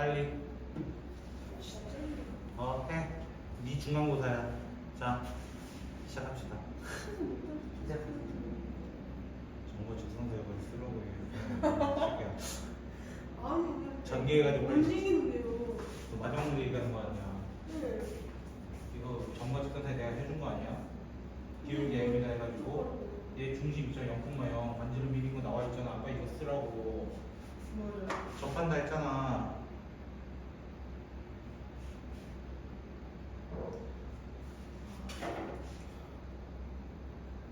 빨리. 해. 네 중간고사야. 자, 시작합시다. 정보 직선제곱을 쓰라고 얘기해. 아니 전개해가지고 빨리. 움직이는데요. 너 마지막 문제 얘기하는 거 아니야? 네. 이거 정보 직선제 내가 해준 거 아니야? 기울기 M이다 해가지고 얘 중심 2.0,0 반지름 미리고 나와 있잖아. 아까 이거 쓰라고. 뭐요? 접한다 했잖아.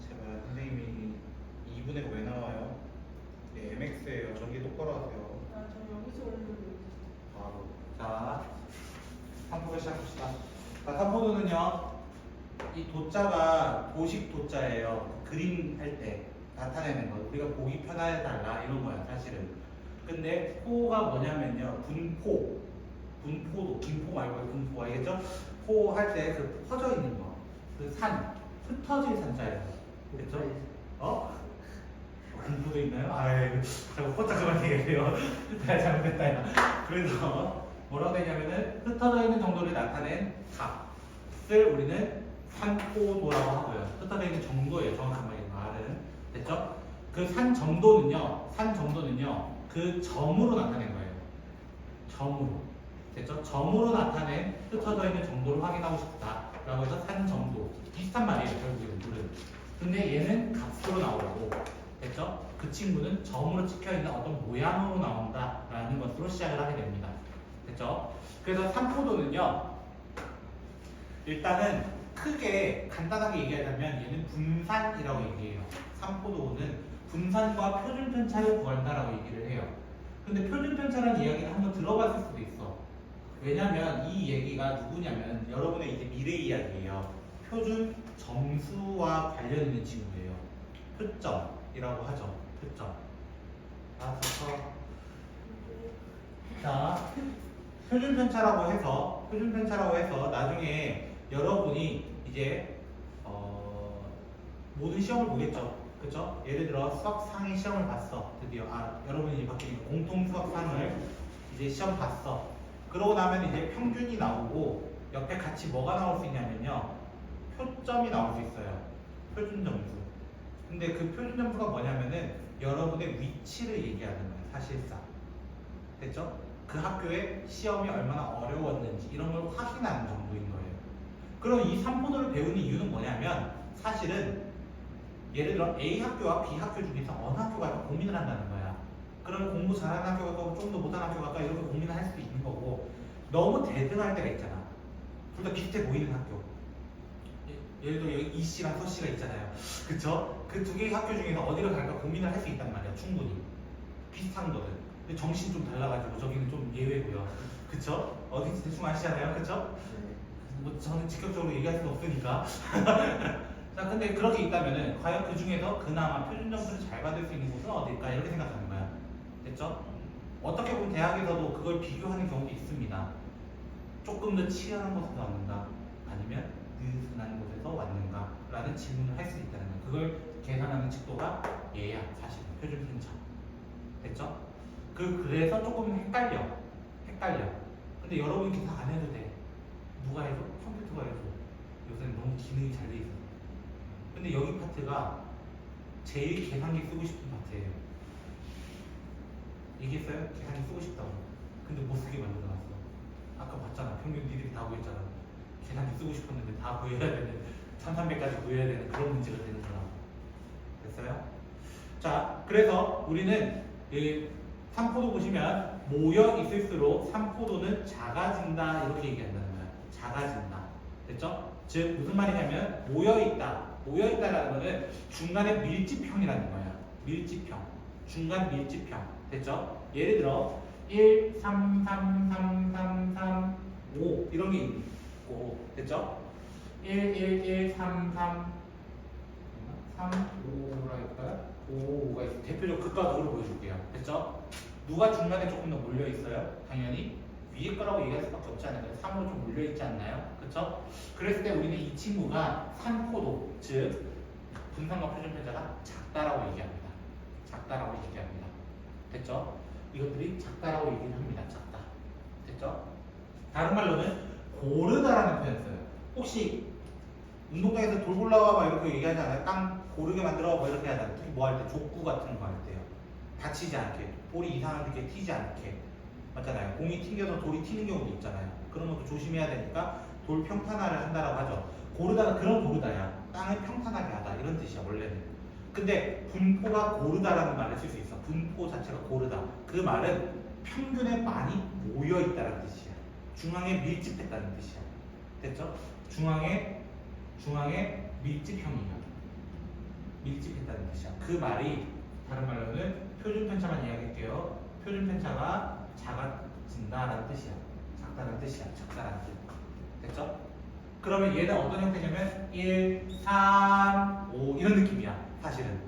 제발 선생님이 2분의 왜 나와요? 네, MX예요. 전개 똑바로 하세요. 저 여기서 올리는 바로. 자, 3포도 시작합시다. 자, 3포도는요, 이 도자가 도식 도자예요. 그림 할 때 나타내는 거. 우리가 보기 편해달라 이런 거야, 사실은. 근데 포가 뭐냐면요, 분포. 분포도, 분포 말고 분포, 알겠죠? 포 할 때 그 퍼져 있는 거. 그 산, 흩어질 산자예요. 그렇죠? 어? 공부도 있나요? 아이, 자꾸 혼자 그만 얘기해요. 야, 잘못했다, 야. 그래서 뭐라고 되냐면은 흩어져 있는 정도를 나타낸 값을 우리는 산포도라고 하고요. 흩어져 있는 정도예요. 정확한 말은. 됐죠? 그 산 정도는요, 그 점으로 나타낸 거예요. 점으로. 됐죠? 점으로 나타낸 흩어져 있는 정도를 확인하고 싶다라고 해서 산 정도. 비슷한 말이에요, 결국에는 둘은. 근데 얘는 값으로 나오고, 됐죠? 그 친구는 점으로 찍혀있는 어떤 모양으로 나온다라는 것으로 시작을 하게 됩니다. 됐죠? 그래서 산포도는요, 일단은 크게 간단하게 얘기하자면 얘는 분산이라고 얘기해요. 산포도는 분산과 표준 편차를 구한다라고 얘기를 해요. 근데 표준 편차라는 이야기는 한번 들어봤을 수도 있어. 왜냐면 이 얘기가 누구냐면 여러분의 이제 미래 이야기예요. 표준 점수와 관련 있는 친구예요. 표점이라고 하죠. 표점. 알았어. 자, 표준 편차라고 해서 나중에 여러분이 이제 모든 시험을 보겠죠. 그쵸? 예를 들어 수학 상위 시험을 봤어. 드디어 여러분이 이제 바뀌니까 공통 수학 상을 이제 시험 봤어. 그러고 나면 이제 평균이 나오고 옆에 같이 뭐가 나올 수 있냐면요. 표점이 나올 수 있어요. 표준 점수. 근데 그 표준 점수가 뭐냐면은 여러분의 위치를 얘기하는 거예요. 사실상. 됐죠? 그 학교에 시험이 얼마나 어려웠는지 이런 걸 확인하는 정도인 거예요. 그럼 이 3포도를 배우는 이유는 뭐냐면 사실은 예를 들어 A 학교와 B 학교 중에서 어느 학교가 더 고민을 한다는 거야. 그럼 공부 잘하는 학교가 더 좀 더 못하는 학교가 더 이렇게 고민을 할 수도 있는 거고 너무 대등할 때가 있잖아. 둘 다 비슷해 보이는 학교. 예를 들어 여기 E씨랑 서씨가 있잖아요. 그쵸? 그 두 개의 학교 중에서 어디를 갈까 고민을 할 수 있단 말이야. 충분히. 비슷한 거든. 근데 정신 좀 달라가지고 저기는 좀 예외고요. 그쵸? 어딘지 대충 아시잖아요. 그쵸? 뭐 저는 직접적으로 얘기할 수는 없으니까. 자, 근데 그렇게 있다면은 과연 그 중에서 그나마 표준 점수를 잘 받을 수 있는 곳은 어딜까? 이렇게 생각하는 거야. 됐죠? 어떻게 보면 대학에서도 그걸 비교하는 경우도 있습니다. 조금 더 치열한 곳에서 왔는가? 아니면 느슨한 곳에서 왔는가? 라는 질문을 할 수 있다는 거예요. 그걸 계산하는 측도가 얘야, 사실. 표준 편차. 됐죠? 그래서 조금 헷갈려. 근데 여러분이 계산 안 해도 돼. 누가 해줘? 컴퓨터가 해줘. 요새는 너무 기능이 잘 돼 있어. 근데 여기 파트가 제일 계산기 쓰고 싶은 파트예요. 얘기했어요? 계산기 쓰고 싶다고. 근데 못 쓰게 만들어놨어. 아까 봤잖아. 평균 니들이 다 구했잖아. 계산기 쓰고 싶었는데 다 구해야 되는 1300까지 구해야 되는 그런 문제가 되는 거라. 됐어요? 자, 그래서 우리는 이 3포도 보시면 모여 있을수록 3포도는 작아진다 이렇게 얘기한다는 거야. 작아진다. 됐죠? 즉 무슨 말이냐면 모여있다라는 거는 중간에 밀집형이라는 거야. 밀집형. 중간 밀집형. 됐죠? 예를 들어 1, 3, 3, 3, 3, 3, 5 이런 게 있고 됐죠? 1, 1, 1, 3, 3 3, 5가 있어요? 5가 있어요. 대표적으로 극과 극으로 보여줄게요. 됐죠? 누가 중간에 조금 더 몰려있어요? 당연히 위에 거라고 얘기할 수밖에 없지 않아요. 3으로 좀 몰려있지 않나요? 그쵸? 그랬을 때 우리는 이 친구가 산포도, 즉 분산과 표준 편차가 작다라고 얘기합니다. 작다라고 얘기합니다. 됐죠? 이것들이 작다라고 얘기를 합니다. 작다. 됐죠? 다른 말로는 고르다라는 표현 써요. 혹시 운동장에서 돌 굴러와 막 이렇게 얘기하지 않아요? 땅 고르게 만들어 뭐 이렇게 하잖아요. 특히 뭐 할 때 족구 같은 거 할 때요. 다치지 않게 볼이 이상하게 튀지 않게 맞잖아요. 공이 튕겨서 돌이 튀는 경우도 있잖아요. 그런 것도 조심해야 되니까 돌 평탄화를 한다라고 하죠. 고르다는 그런 고르다야. 땅을 평탄하게 하다 이런 뜻이야 원래는. 근데 분포가 고르다라는 말을 쓸 수 있어. 분포 자체가 고르다. 그 말은 평균에 많이 모여 있다는 뜻이야. 중앙에 밀집했다는 뜻이야. 됐죠? 중앙에 밀집형이야. 밀집했다는 뜻이야. 그 말이 다른 말로는 표준 편차만 이야기할게요. 표준 편차가 작아진다라는 뜻이야. 작다는 뜻이야. 작다라는 뜻. 됐죠? 그러면 얘는 어떤 형태냐면 1, 3, 5 이런 느낌이야. 사실은.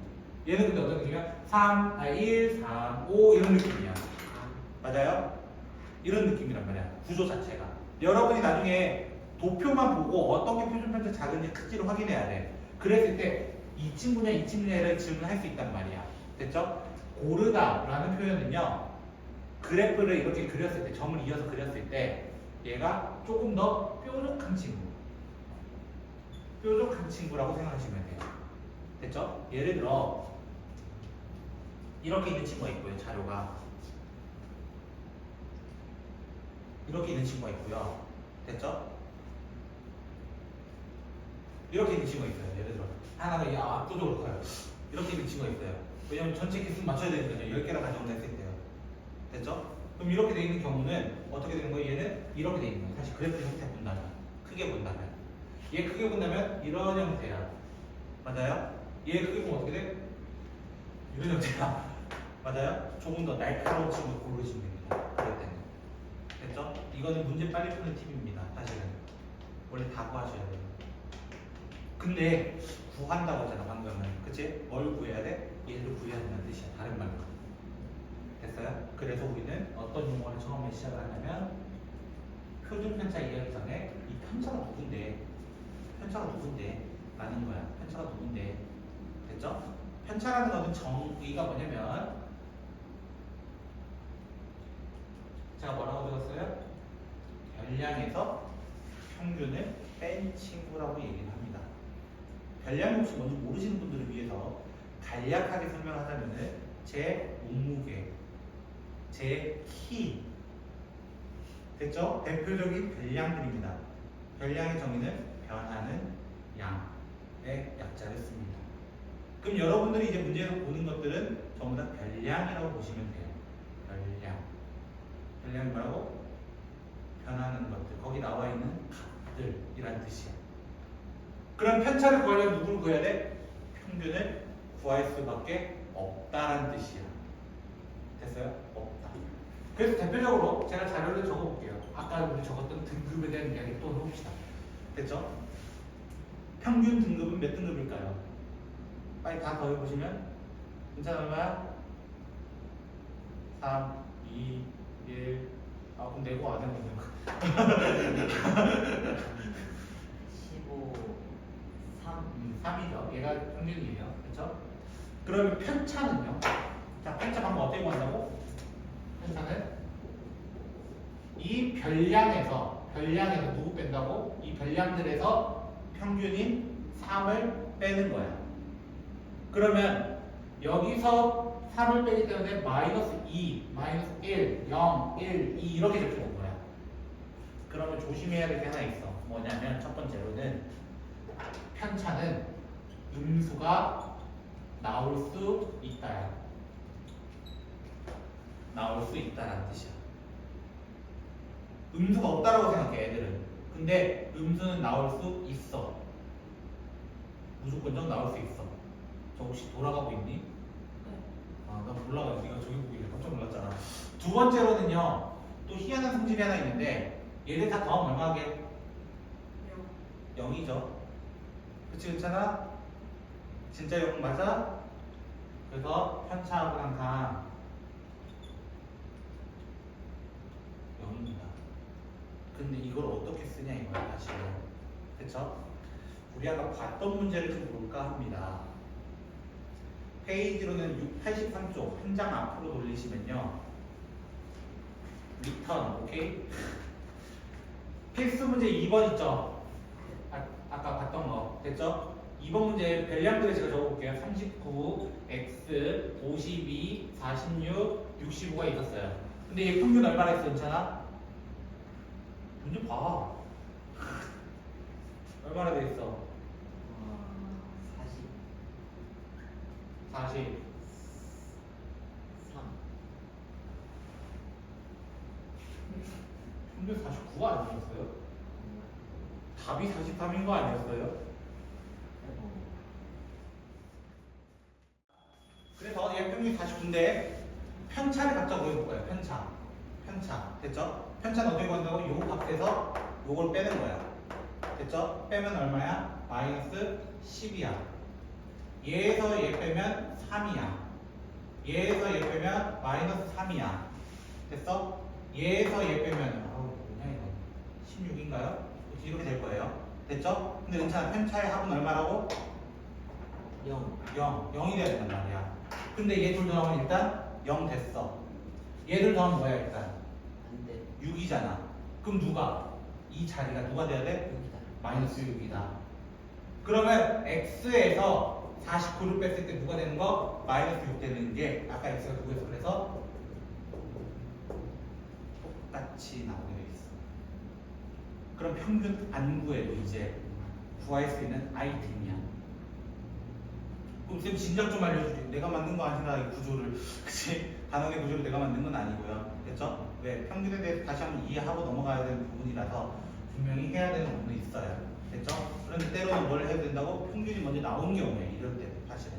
얘는 근데 어떤 느낌이야? 1, 3, 5 이런 느낌이야. 맞아요? 이런 느낌이란 말이야. 구조 자체가. 여러분이 나중에 도표만 보고 어떤 게 표준 편차 작은지 크기를 확인해야 돼. 그랬을 때 이 친구냐 이 친구냐를 질문할 수 있단 말이야. 됐죠? 고르다라는 표현은요. 그래프를 이렇게 그렸을 때 점을 이어서 그렸을 때 얘가 조금 더 뾰족한 친구. 뾰족한 친구라고 생각하시면 돼요. 됐죠? 예를 들어 이렇게 있는 친구가 있고요. 자료가 이렇게 있는 친구가 있고요. 됐죠? 이렇게 있는 친구가 있어요. 예를 들어 하나가 압도적으로 커요. 이렇게 있는 친구가 있어요. 왜냐면 전체 개수 맞춰야 되니까요. 10개나 가져온다 했을 때요. 됐죠? 그럼 이렇게 돼 있는 경우는 어떻게 되는 거예요? 얘는 이렇게 돼 있는 거예요. 다시 그래프 형태 본다면 크게 본다면 얘 크게 본다면 이런 형태야. 맞아요? 얘 크게 보면 어떻게 돼? 이런 형태야. 맞아요? 조금 더 날카로운 친구 고르시면 됩니다. 그럴 때는. 됐죠? 이거는 문제 빨리 푸는 팁입니다. 사실은 원래 다 구하셔야 돼요. 근데 구한다고 하잖아 방금은. 그치? 뭘 구해야 돼? 얘를 구해야 된다는 뜻이야. 다른 말로. 됐어요? 그래서 우리는 어떤 용어를 처음에 시작을 하냐면 표준 편차 이해하기 전에 이 편차가 누군데? 편차가 누군데? 라는 거야. 편차가 누군데? 됐죠? 편차라는 것은 정의가 뭐냐면 제가 뭐라고 적었어요? 별량에서 평균을 뺀 친구라고 얘기를 합니다. 별량이 혹시 뭔지 모르시는 분들을 위해서 간략하게 설명하자면은 제 몸무게, 제 키, 됐죠? 대표적인 별량들입니다. 별량의 정의는 변하는 양의 약자를 씁니다. 그럼 여러분들이 이제 문제에서 보는 것들은 전부 다 별량이라고 보시면 돼요. 별량. 별량이 뭐라고? 변하는 것들. 거기 나와 있는 값들이란 뜻이야. 그럼 편차를 구하려면 누구를 구해야 돼? 평균을 구할 수밖에 없다라는 뜻이야. 됐어요? 없다. 그래서 대표적으로 제가 자료를 적어볼게요. 아까 우리 적었던 등급에 대한 이야기 또 해봅시다. 됐죠? 평균 등급은 몇 등급일까요? 빨리 다 더해보시면 괜찮아 얼마야? 3, 2, 1 그럼 내고 안 해보면 15, 3. 3이죠. 얘가 평균이에요. 그렇죠? 그러면 편차는요? 자, 편차 방법 어떻게 구한다고? 편차는 이 별량에서 누구 뺀다고? 이 별량들에서 평균인 3을 빼는 거야. 그러면 여기서 3을 빼기 때문에 마이너스 2, 마이너스 1, 0, 1, 2 이렇게 적혀온 거야. 그러면 조심해야 될 게 하나 있어. 뭐냐면 첫 번째로는 편차는 음수가 나올 수 있다야. 나올 수 있다라는 뜻이야. 음수가 없다라고 생각해 애들은. 근데 음수는 나올 수 있어. 무조건적 나올 수 있어. 저 혹시 돌아가고 있니? 나 몰라가지고 네가 저기 보길래 깜짝 놀랐잖아. 두 번째로는요. 또 희한한 성질이 하나 있는데 얘들 다 더하면 얼마 하게? 0이죠. 그치 그렇잖아? 진짜 0 맞아? 그래서 편차하고 항상 0입니다. 근데 이걸 어떻게 쓰냐 이거야 사실은. 그쵸? 우리 아까 봤던 문제를 좀 볼까 합니다. 페이지로는 83쪽 한 장 앞으로 돌리시면요. 리턴. 오케이? 필수 문제 2번 있죠? 아까 봤던 거 됐죠? 2번 문제 별량들을 제가 적어볼게요. 39, x, 52, 46, 65가 있었어요. 근데 얘 평균 얼마나 했어? 괜찮아? 문제 봐. 얼마나 돼 있어? 40 40. 3 평균 49가 아니었어요? 답이 43인 거 아니었어요? 그래서 얘 평균 49인데 편차를 각자 구해볼 거예요. 편차 됐죠? 편차는 어떻게 구한다고? 요 값에서 요걸 빼는 거야. 됐죠? 빼면 얼마야? 마이너스 10이야. 얘에서 얘 빼면 3이야. 얘에서 얘 빼면 마이너스 3이야. 됐어? 얘에서 얘 빼면 뭐냐 이거 16인가요? 이렇게 될 거예요. 됐죠? 근데 괜찮아. 편차의 합은 얼마라고? 0 0이 돼야 된단 말이야. 근데 얘 둘 더하면 일단 0 됐어. 얘들 더하면 뭐야 일단? 안돼 6이잖아. 그럼 누가? 이 자리가 누가 돼야 돼? 여기다 마이너스 6이다. 그러면 x에서 49를 뺐을 때 누가 되는 거? 마이너스 6 되는 게 아까 x가 누구였어? 그래서 똑같이 나오게 돼 있어. 그럼 평균 안 구해도 이제 구할 수 있는 아이템이야. 그럼 쌤 진작 좀 알려주지. 내가 만든 거 아니라 이 구조를 그치? 단원의 구조를 내가 만든 건 아니고요. 됐죠? 왜? 평균에 대해서 다시 한번 이해하고 넘어가야 되는 부분이라서 분명히 해야 되는 부분이 있어요. 됐죠? 그런데 때로는 뭘 해야 된다고? 평균이 먼저 나온 경우에 이럴 때 사실은.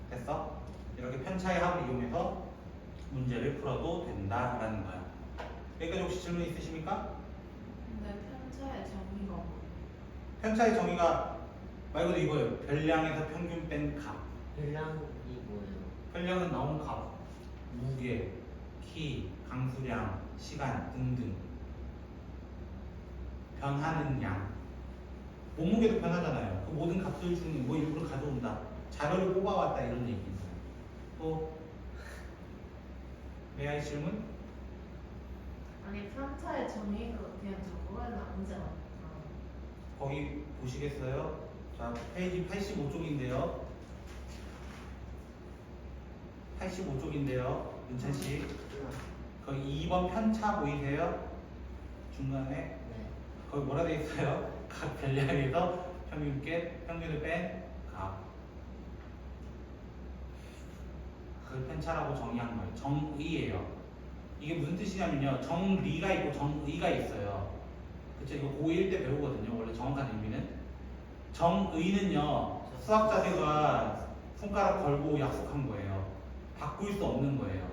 됐어? 이렇게 편차의 합을 이용해서 문제를 풀어도 된다라는 거야. 여기까지 혹시 질문 있으십니까? 근데 편차의 정의가 뭐예요? 편차의 정의가 말 그대로 이거예요. 별량에서 평균 뺀 값. 별량이 뭐예요? 별량은 나온 값, 무게, 키, 강수량, 시간 등등. 변하는 양. 몸무게도 변하잖아요. 그 모든 값들 중에 뭐 일부를 가져온다. 자료를 뽑아왔다 이런 얘기입니다. 또 매아의 질문? 아니 편차의 정의가 그냥 저거에 나오지 않나? 거기 보시겠어요? 자, 페이지 85쪽인데요. 85쪽인데요. 윤찬 씨. 거기 2번 편차 보이세요? 중간에 네 거기 뭐라 돼 있어요? 각 별량에서 평균을 뺀 값. 그걸 편차라고 정의한 거예요. 정의예요. 이게 무슨 뜻이냐면요. 정리가 있고 정의가 있어요. 그쵸? 이거 고1 때 배우거든요. 원래 정확한 의미는. 정의는요. 수학자들과 손가락 걸고 약속한 거예요. 바꿀 수 없는 거예요.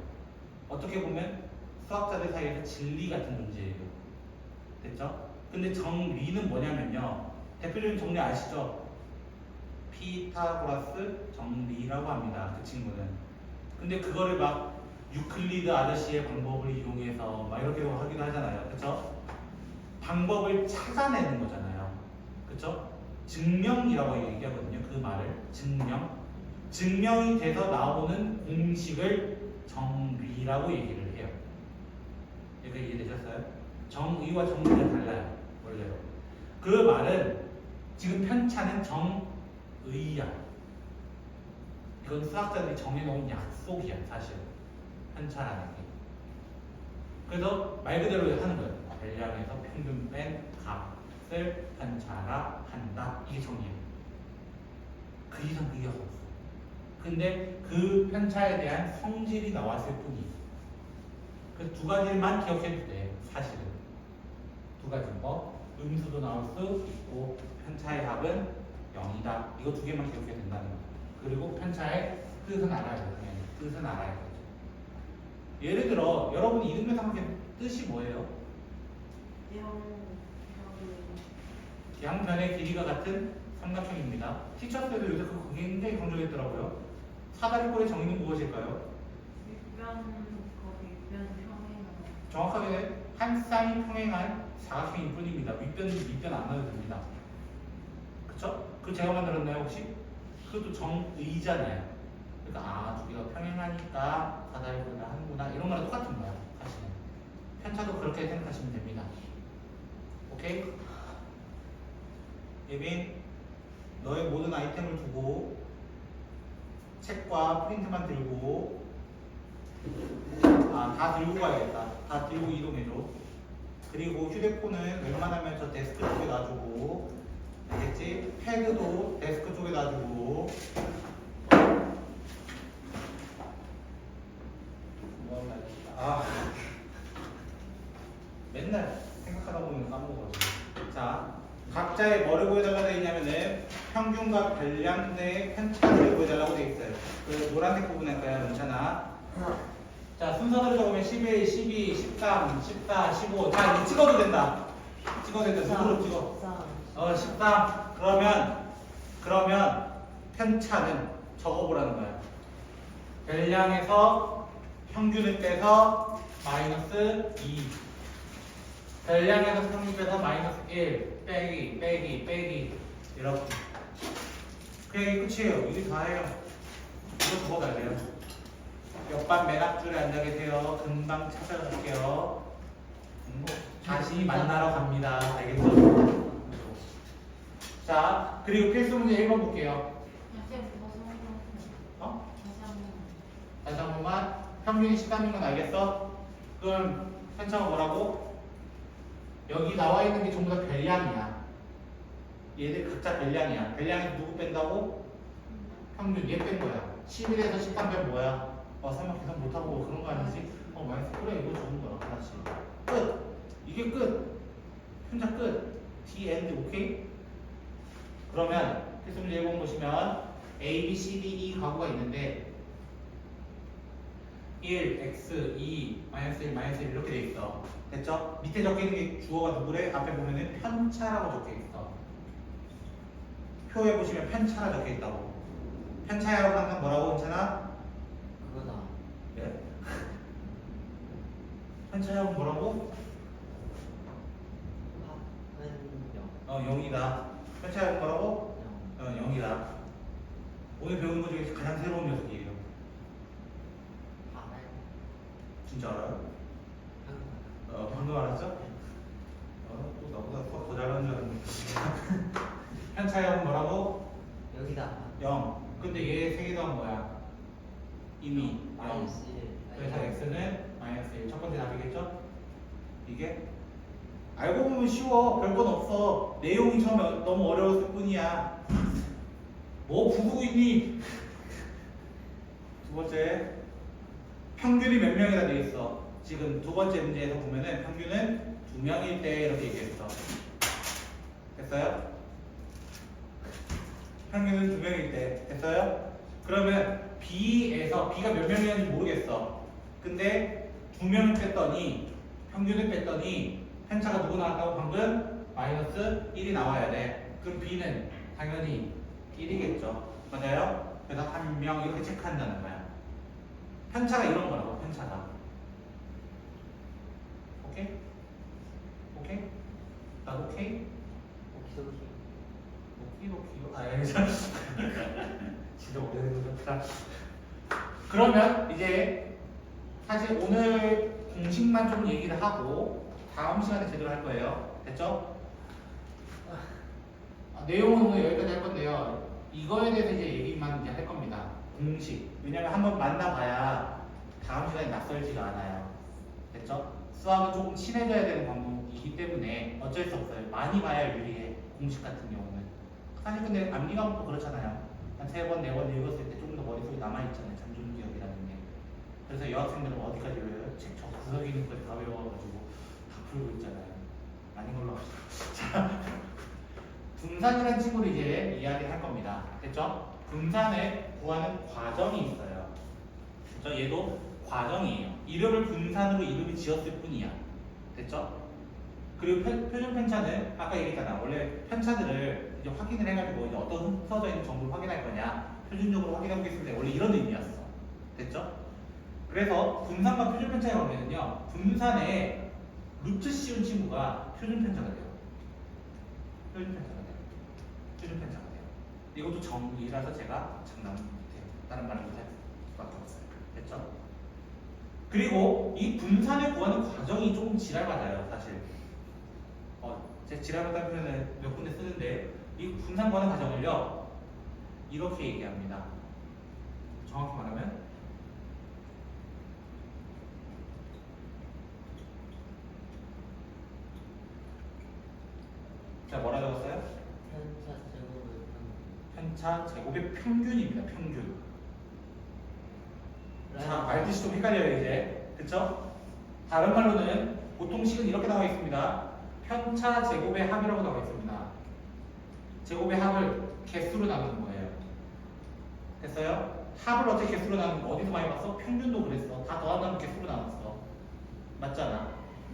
어떻게 보면 수학자들 사이에서 진리 같은 존재예요. 됐죠? 근데 정리는 뭐냐면요. 대표적인 정리 아시죠? 피타고라스 정리라고 합니다. 그 친구는. 근데 그거를 막 유클리드 아저씨의 방법을 이용해서 막 이렇게 하기도 하잖아요. 그쵸? 방법을 찾아내는 거잖아요. 그쵸? 증명이라고 얘기하거든요. 그 말을. 증명. 증명이 돼서 나오는 공식을 정리라고 얘기를 해요. 여기가 이해되셨어요? 정의와 정리가 달라요. 원래요. 그 말은 지금 편차는 정의야. 이건 수학자들이 정해놓은 약속이야. 사실 편차라는 게. 그래서 말 그대로 하는 거예요. 별량에서 평균 뺀 값을 편차라 한다. 이게 정의예요. 그 이상 그 이하가 없어. 근데 그 편차에 대한 성질이 나왔을 뿐이에요. 그래서 두 가지만 기억해도 돼. 사실은 두 가지 뭐 음수도 나올 수 있고 편차의 합은 0이다. 이거 두 개만 기억해야 된다는 거예요. 그리고 편차의 뜻은 알아야 돼요. 뜻은 알아야 되죠. 예를 들어 여러분이 이등변 삼각형 뜻이 뭐예요? 양변의 길이가 같은 삼각형입니다. 티처 때도 요새 그거 굉장히 강조했더라고요. 사다리꼴의 정의는 무엇일까요? 정확하게 한 쌍이 평행한 사각형일 뿐입니다. 밑변 안 넣어도 됩니다. 그쵸? 그거 제가 만들었나요 혹시? 그것도 정의잖아요. 그러니까 두 개가 평행하니까 사다리꼴을 하는구나 이런 거랑 똑같은 거야 사실은. 편차도 그렇게 생각하시면 됩니다. 오케이? 예빈, 너의 모든 아이템을 두고 책과 프린트만 들고 다 들고 가야겠다. 다 들고 이동해줘. 그리고 휴대폰은 웬만하면 저 데스크 쪽에 놔주고, 알겠지? 패드도 데스크 쪽에 놔주고. 맨날 생각하다 보면 까먹어가지고. 자, 각자의 뭐를 보여달라고 되어 있냐면은 평균과 별량 대 편차를 보여달라고 되어 있어요. 그 노란색 부분에 거야, 괜찮아. 자, 순서대로 적으면 11, 12, 13, 14, 15. 자, 이제 찍어도 된다. 찍어도 된다. 눈으로 찍어. 13. 그러면 편차는 적어보라는 거야. 별량에서 평균을 빼서 마이너스 2. 별량에서 평균 빼서 마이너스 1. 빼기. 이렇게. 그냥 이게 끝이에요. 이게 다예요. 이거 적어놔야 돼요. 옆반 맨 앞줄에 앉아 계세요. 금방 찾아갈게요. 다시 만나러 갑니다. 알겠죠? 자, 그리고 필수 문제 1번 볼게요. 어? 다시 한 번만. 평균이 13인 건 알겠어? 그럼 편차가 뭐라고? 여기 나와 있는 게 전부 다 별량이야. 얘들 각자 별량이야. 별량에서 누구 뺀다고? 평균 얘 뺀 거야. 11에서 13 빼면 뭐야? 설마 계산 못하고 그런 거 아니지? 마이너스 그래 이거 좋은 거야. 하나씩. 끝. 이게 끝. 편차 끝. D end 오케이? 그러면 필수 문제 1번 보시면 A, B, C, D, E 가구가 있는데 1, X, 2, 마이너스 1, 마이너스 1 이렇게 돼 있어. 됐죠? 밑에 적혀 있는 게 주어가 누구래? 앞에 보면은 편차라고 적혀 있어. 표에 보시면 편차라 적혀 있다고. 편차라고 하면 뭐라고 괜찮아? 그거다. 예? 편차라고 뭐라고? 합은 0이다. 편차라고 뭐라고? 0. 0이다. 오늘 배운 것 중에서 가장 새로운 녀석이에요. 알아요. 진짜 알아요? 항상. 방금 알았죠? 또 나보다 수학 더 잘하는 줄 알았는데. 편차형은 뭐라고? 여기다. 0. 근데 얘 세 개 더한 뭐야? 이미 0. 마이너스 1. 그래서 x는 마이너스 1. 첫 번째 답이겠죠? 이게? 알고 보면 쉬워. 별건 없어. 내용이 처음에 너무 어려웠을 뿐이야. 뭐 부수고 있니? 두 번째. 평균이 몇 명이나 돼 있어? 지금 두 번째 문제에서 보면은 평균은 2명일 때 이렇게 얘기했어. 됐어요? 평균은 2명일 때. 됐어요? 그러면 B에서 B가 몇 명이었는지 모르겠어. 근데 2명을 뺐더니 평균을 뺐더니 편차가 누구 나왔다고 방금? 마이너스 1이 나와야 돼. 그럼 B는 당연히 1이겠죠. 맞아요? 그래서 한 명 이렇게 체크한다는 거야. 편차가 이런 거라고, 편차가. 오케이? 오케이? 나도 오케이? 오키도키. 여기서 진짜 오래된 거다. 그러면 이제 사실 오늘 공식만 좀 얘기를 하고 다음 시간에 제대로 할 거예요. 됐죠? 내용은 오늘 여기까지 할 건데요. 이거에 대해서 이제 얘기만 이제 할 겁니다. 공식. 왜냐면 한번 만나봐야 다음 시간에 낯설지가 않아요. 됐죠? 수학은 조금 친해져야 되는 과목이기 때문에 어쩔 수 없어요. 많이 봐야 유리해. 공식 같은 경우는. 사실 근데 암기 과목도 그렇잖아요. 한 3번, 4번 읽었을 때 조금 더 머릿속에 남아있잖아요. 잠좀 기억이라는 게. 그래서 여학생들은 어디까지 외워요? 책 저 구석에 있는 것까지 다 외워가지고 다 풀고 있잖아요. 아닌 걸로 합시다. 자, 분산이라는 친구를 이제 이야기할 겁니다. 됐죠? 분산을 구하는 과정이 있어요. 그래서 얘도 과정이에요. 이름을 분산으로 이름을 지었을 뿐이야. 됐죠? 그리고 표준 편차는 아까 얘기했잖아. 원래 편차들을 이제 확인을 해가지고 이제 어떤 흩어져 있는 정보를 확인할 거냐, 표준적으로 확인해보겠을 때 원래 이런 의미였어. 됐죠? 그래서 분산과 표준 편차의 관계는요, 분산에 루트 씌운 친구가 표준 편차가 돼요. 표준 편차가 돼요. 표준 편차가 돼요. 이것도 정의라서 제가 장난 못해요. 다른 말을 못할 수밖에 없어요. 됐죠? 그리고 이 분산을 구하는 과정이 조금 지랄맞아요, 사실. 제 지랄맞다는 표현을 몇 군데 쓰는데 이 분산 구하는 과정을요 이렇게 얘기합니다. 정확히 말하면 자 뭐라 적었어요? 편차 제곱의 평균입니다. 평균. 자, 말뜻이 좀 헷갈려요 이제. 그쵸? 다른 말로는 보통 식은 이렇게 나와 있습니다. 편차 제곱의 합이라고 나와 있습니다. 제곱의 합을 개수로 나누는 거예요. 됐어요? 합을 어떻게 개수로 나누는 거 어디서 많이 봤어? 평균도 그랬어. 다 더한다면 개수로 나눴어. 맞잖아.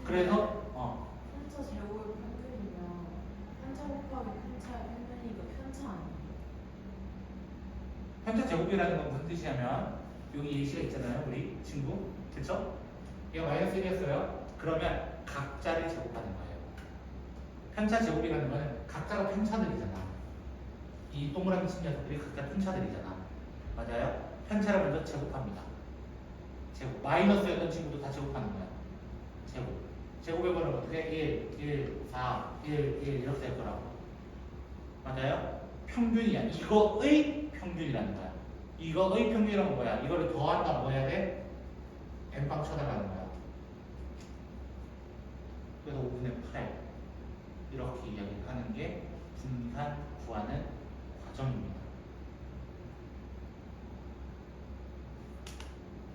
그래서 편차 제곱의 평균이면 편차 곱하기 편차의 평균이니까 편차 아니에요? 편차 제곱이라는 건 무슨 뜻이냐면 여기 예시가 있잖아요. 우리 친구. 그쵸? 얘가 마이너스 1이었어요. 그러면 각자를 제곱하는 거예요. 편차 제곱이라는 거는 각자가 편차들이잖아. 이 동그라미 친 녀석들이 각자 편차들이잖아. 맞아요? 편차를 먼저 제곱합니다. 제곱. 마이너스였던 친구도 다 제곱하는 거야. 제곱. 제곱의 번호는 어떻게? 1, 4, 1 이렇게 될 거라고. 맞아요? 평균이야. 이거의 평균이라는 거야. 이거의 평균이란 건 뭐야? 이거를 더한다면 뭐 해야 돼? 엠빵 쳐달라는 거야. 그래서 5분의 8 이렇게 이야기하는 게 분산 구하는 과정입니다.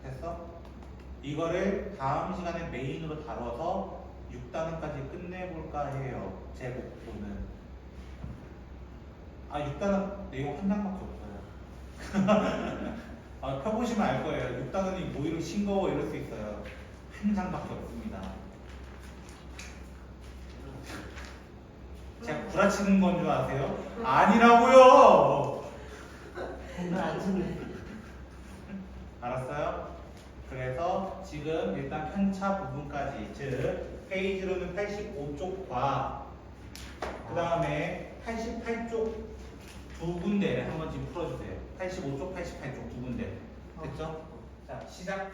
됐어? 이거를 다음 시간에 메인으로 다뤄서 6단원까지 끝내볼까 해요. 제 목표는. 6단원 내용 한 장밖에 없어요. 펴보시면 알 거예요. 6단원이 뭐 이렇게 싱거워 이럴 수 있어요. 한 장밖에 없습니다. 제가 구라치는 건 줄 아세요? 아니라고요. 공부 안 쓰네. 알았어요? 그래서 지금 일단 편차 부분까지 즉 페이지로는 85쪽과 그 다음에 88쪽 두 군데를 한번 지금 풀어주세요. 85쪽, 88쪽 두 군데 됐죠? 자 시작.